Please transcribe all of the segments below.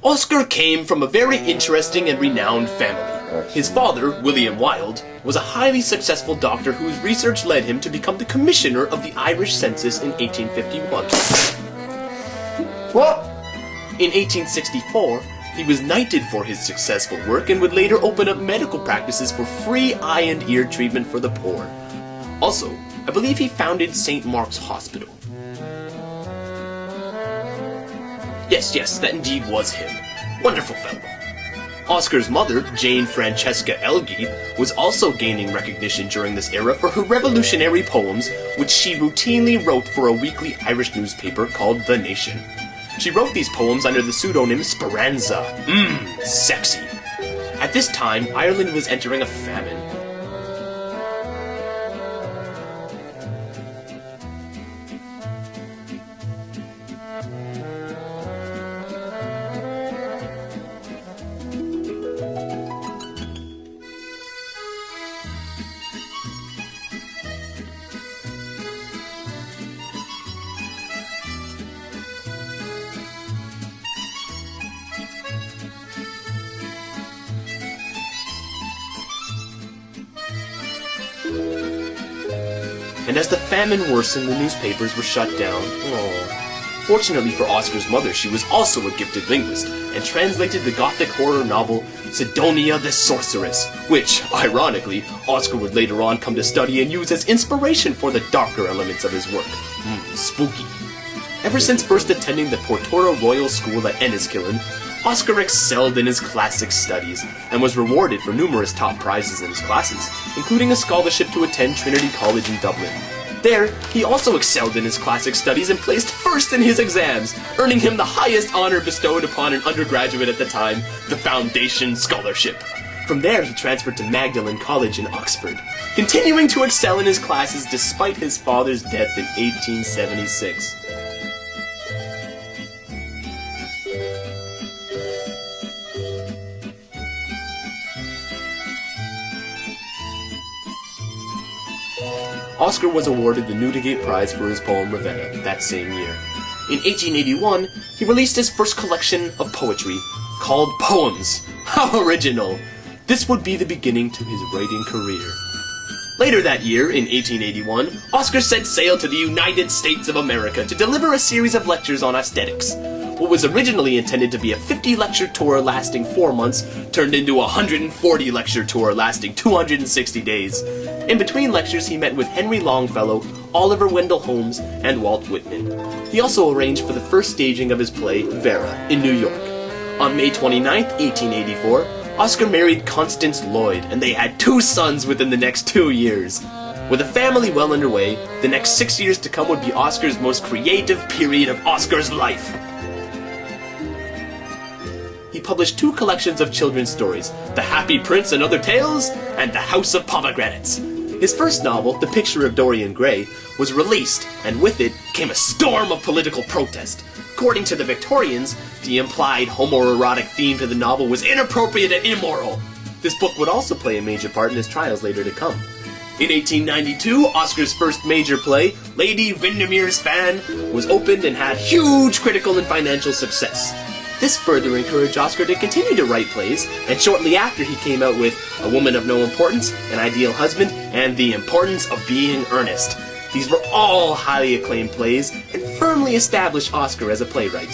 Oscar came from a very interesting and renowned family. His father, William Wilde, was a highly successful doctor whose research led him to become the commissioner of the Irish census in 1851. What? In 1864, he was knighted for his successful work and would later open up medical practices for free eye and ear treatment for the poor. Also, I believe he founded St. Mark's Hospital. Yes, that indeed was him. Wonderful fellow. Oscar's mother, Jane Francesca Elgee, was also gaining recognition during this era for her revolutionary poems, which she routinely wrote for a weekly Irish newspaper called The Nation. She wrote these poems under the pseudonym Speranza. Sexy. At this time, Ireland was entering a famine. And as the famine worsened, the newspapers were shut down. Fortunately for Oscar's mother, she was also a gifted linguist, and translated the Gothic horror novel Sidonia the Sorceress, which, ironically, Oscar would later on come to study and use as inspiration for the darker elements of his work. Spooky. Ever since first attending the Portora Royal School at Enniskillen, Oscar excelled in his classics studies, and was rewarded for numerous top prizes in his classes, including a scholarship to attend Trinity College in Dublin. There, he also excelled in his classic studies and placed first in his exams, earning him the highest honor bestowed upon an undergraduate at the time, the Foundation Scholarship. From there, he transferred to Magdalen College in Oxford, continuing to excel in his classes despite his father's death in 1876. Oscar was awarded the Newdigate Prize for his poem Ravenna that same year. In 1881, he released his first collection of poetry, called Poems. How original! This would be the beginning to his writing career. Later that year, in 1881, Oscar set sail to the United States of America to deliver a series of lectures on aesthetics. What was originally intended to be a 50-lecture tour lasting 4 months turned into a 140-lecture tour lasting 260 days. In between lectures, he met with Henry Longfellow, Oliver Wendell Holmes, and Walt Whitman. He also arranged for the first staging of his play, Vera, in New York. On May 29, 1884, Oscar married Constance Lloyd, and they had 2 sons within the next 2 years. With a family well underway, the next 6 years to come would be Oscar's most creative period of Oscar's life. He published 2 collections of children's stories, The Happy Prince and Other Tales, and The House of Pomegranates. His first novel, The Picture of Dorian Gray, was released, and with it came a storm of political protest. According to the Victorians, the implied homoerotic theme to the novel was inappropriate and immoral. This book would also play a major part in his trials later to come. In 1892, Oscar's first major play, Lady Windermere's Fan, was opened and had huge critical and financial success. This further encouraged Oscar to continue to write plays, and shortly after he came out with A Woman of No Importance, An Ideal Husband, and The Importance of Being Earnest. These were all highly acclaimed plays, and firmly established Oscar as a playwright.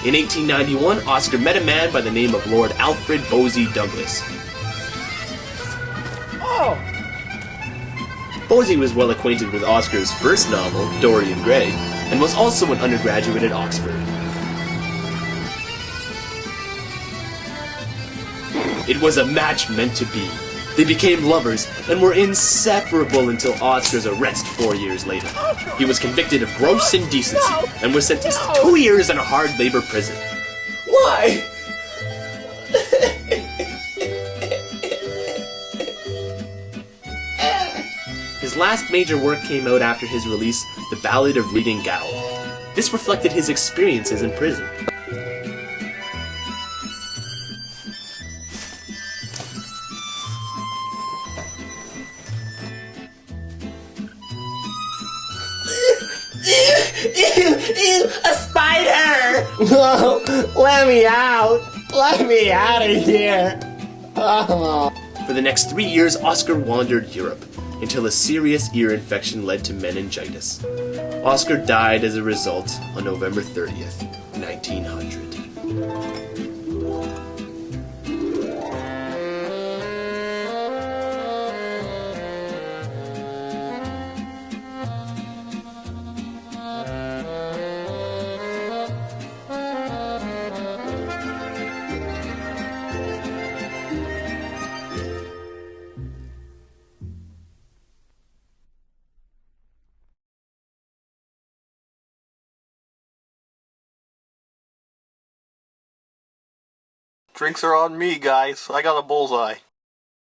In 1891, Oscar met a man by the name of Lord Alfred Bosie Douglas. Bosie was well acquainted with Oscar's first novel, Dorian Gray, and was also an undergraduate at Oxford. It was a match meant to be. They became lovers and were inseparable until Oscar's arrest 4 years later. He was convicted of gross indecency and was sentenced to 2 years in a hard labor prison. Why? His last major work came out after his release, The Ballad of Reading Gaol. This reflected his experiences in prison. Ew, a spider! No, let me out! Let me out of here! Oh. For the next 3 years, Oscar wandered Europe, until a serious ear infection led to meningitis. Oscar died as a result on November 30th, 1900. Drinks are on me, guys. I got a bullseye.